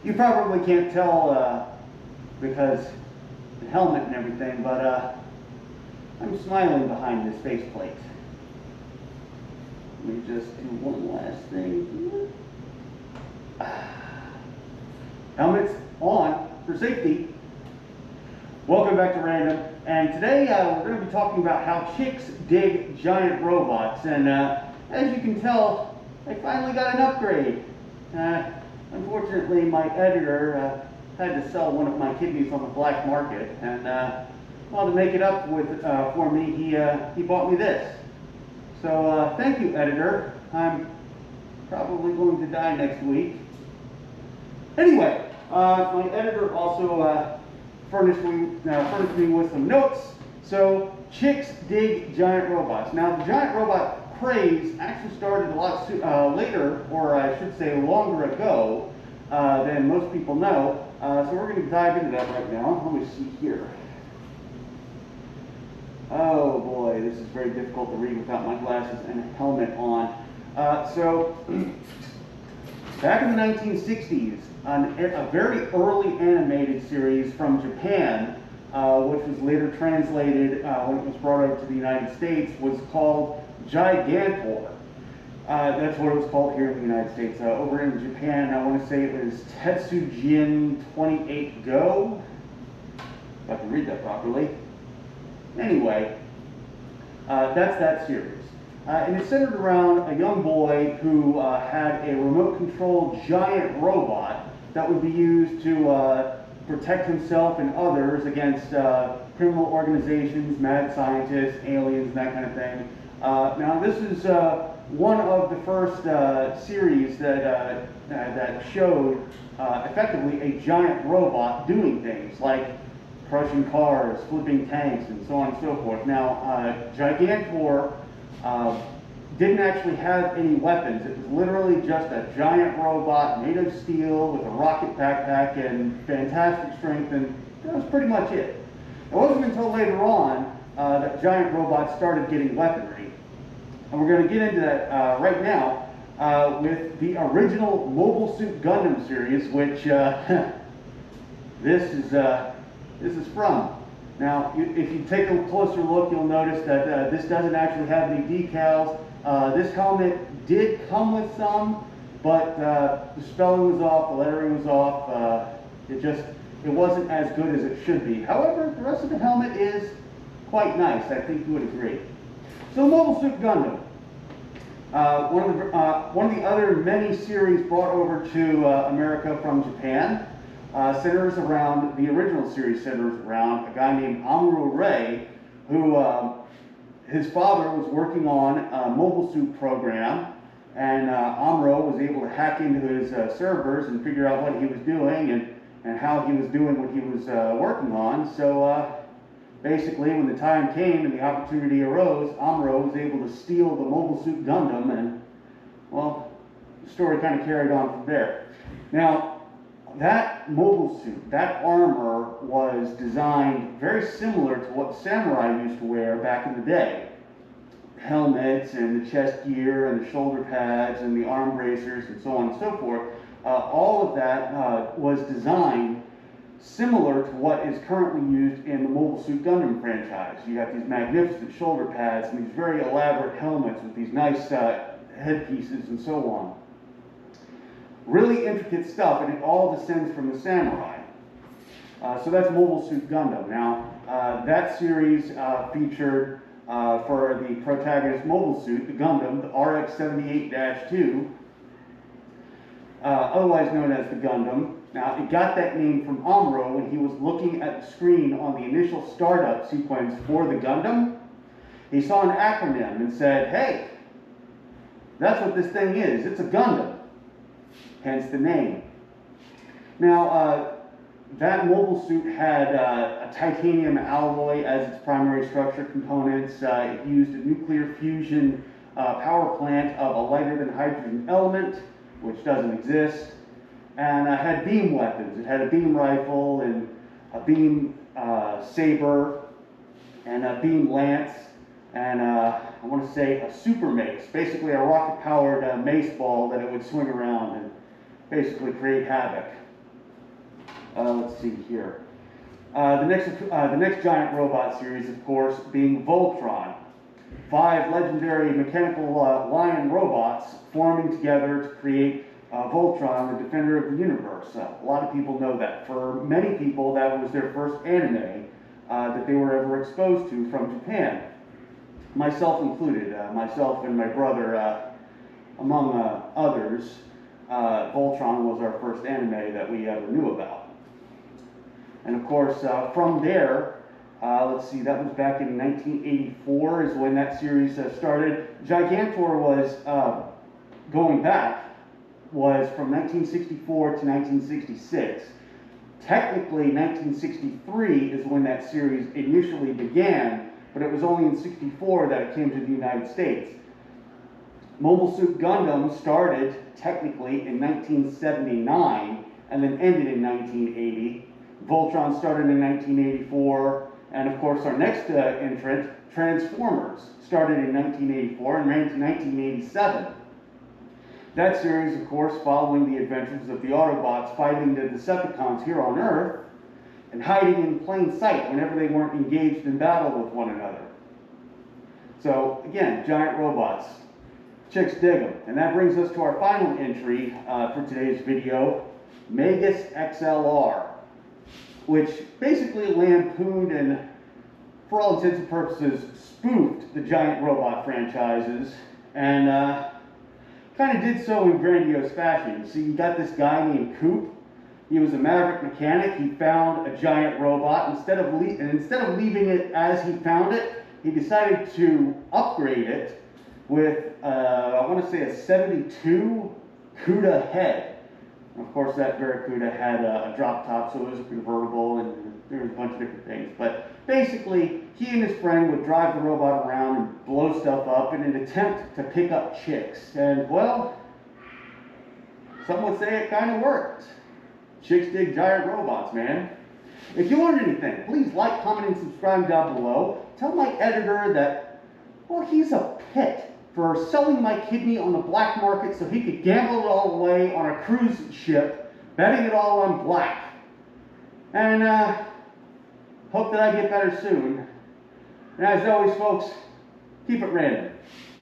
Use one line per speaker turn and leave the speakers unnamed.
You probably can't tell because the helmet and everything, but I'm smiling behind this faceplate. Let me just do one last thing. Helmets on for safety. Welcome back to Random, and today we're going to be talking about how chicks dig giant robots, and as you can tell, I finally got an upgrade. Unfortunately, my editor had to sell one of my kidneys on the black market, and well, to make it up with for me, he bought me this. So thank you, editor. I'm probably going to die next week. Anyway, my editor also furnished me with some notes. So chicks dig giant robots. Now the giant robot craze actually started a lot later, or I should say longer ago, than most people know. So we're going to dive into that right now. Let me see here. Oh boy, this is very difficult to read without my glasses and a helmet on. So back in the 1960s, a very early animated series from Japan, which was later translated when it was brought over to the United States, was called Gigantor. That's what it was called here in the United States. Over in Japan, I want to say it was Tetsujin 28 Go, if I can read that properly. Anyway, that's that series. And it's centered around a young boy who had a remote-controlled giant robot that would be used to protect himself and others against criminal organizations, mad scientists, aliens, and that kind of thing. Now, this is one of the first series that showed effectively a giant robot doing things like crushing cars, flipping tanks, and so on and so forth. Now, Gigantor didn't actually have any weapons. It was literally just a giant robot made of steel with a rocket backpack and fantastic strength, and that was pretty much it. It wasn't until later on that giant robots started getting weaponry. And we're going to get into that right now with the original Mobile Suit Gundam series, which this is from. Now, if you take a closer look, you'll notice that this doesn't actually have any decals. This helmet did come with some, but the spelling was off, the lettering was off. It wasn't as good as it should be. However, the rest of the helmet is quite nice. I think you would agree. So, Mobile Suit Gundam. One of the other many series brought over to America from Japan. Centers around, the original series centers around a guy named Amuro Ray, who his father was working on a mobile suit program, and Amuro was able to hack into his servers and figure out what he was doing and how he was doing what he was working on. So basically, when the time came and the opportunity arose, Amuro was able to steal the Mobile Suit Gundam, and well, the story kind of carried on from there. Now, that mobile suit, that armor, was designed very similar to what samurai used to wear back in the day. Helmets and the chest gear and the shoulder pads and the arm bracers and so on and so forth. All of that was designed similar to what is currently used in the Mobile Suit Gundam franchise. You got these magnificent shoulder pads and these very elaborate helmets with these nice headpieces and so on. Really intricate stuff, and it all descends from the samurai. So that's Mobile Suit Gundam. Now, that series featured, for the protagonist mobile suit, the Gundam, the RX-78-2, otherwise known as the Gundam. Now, it got that name from Amuro when he was looking at the screen on the initial startup sequence for the Gundam. He saw an acronym and said, hey, that's what this thing is. It's a Gundam. Hence the name. Now, that mobile suit had a titanium alloy as its primary structure components. It used a nuclear fusion power plant of a lighter than hydrogen element, which doesn't exist, and had beam weapons. It had a beam rifle and a beam saber and a beam lance, and I want to say a super mace, basically a rocket-powered mace ball that it would swing around and basically create havoc. Let's see here. The next giant robot series, of course, being Voltron. 5 legendary mechanical lion robots forming together to create Voltron, the defender of the universe. A lot of people know that. For many people, that was their first anime that they were ever exposed to from Japan. Myself included. Myself and my brother, among others, Voltron was our first anime that we ever knew about. And of course, from there, let's see, that was back in 1984 is when that series started. Gigantor was, going back, was from 1964 to 1966. Technically, 1963 is when that series initially began, but it was only in 64 that it came to the United States. Mobile Suit Gundam started technically in 1979 and then ended in 1980. Voltron started in 1984, and of course our next entrant, Transformers, started in 1984 and ran to 1987. That series, of course, following the adventures of the Autobots fighting the Decepticons here on Earth and hiding in plain sight whenever they weren't engaged in battle with one another. So, again, giant robots. Chicks dig them. And that brings us to our final entry for today's video, Megas XLR, which basically lampooned and, for all intents and purposes, spoofed the giant robot franchises and kind of did so in grandiose fashion. So you got this guy named Coop. He was a maverick mechanic. He found a giant robot. Instead of leaving it as he found it, he decided to upgrade it with, I want to say, a 72 CUDA head. And of course, that Barracuda had a drop top, so it was a convertible, and there was a bunch of different things. But basically, he and his friend would drive the robot around and blow stuff up in an attempt to pick up chicks. And, well, some would say it kind of worked. Chicks dig giant robots, man. If you learned anything, please like, comment, and subscribe down below. Tell my editor that, well, he's a pit for selling my kidney on the black market so he could gamble it all away on a cruise ship, betting it all on black. And hope that I get better soon. And as always, folks, keep it random.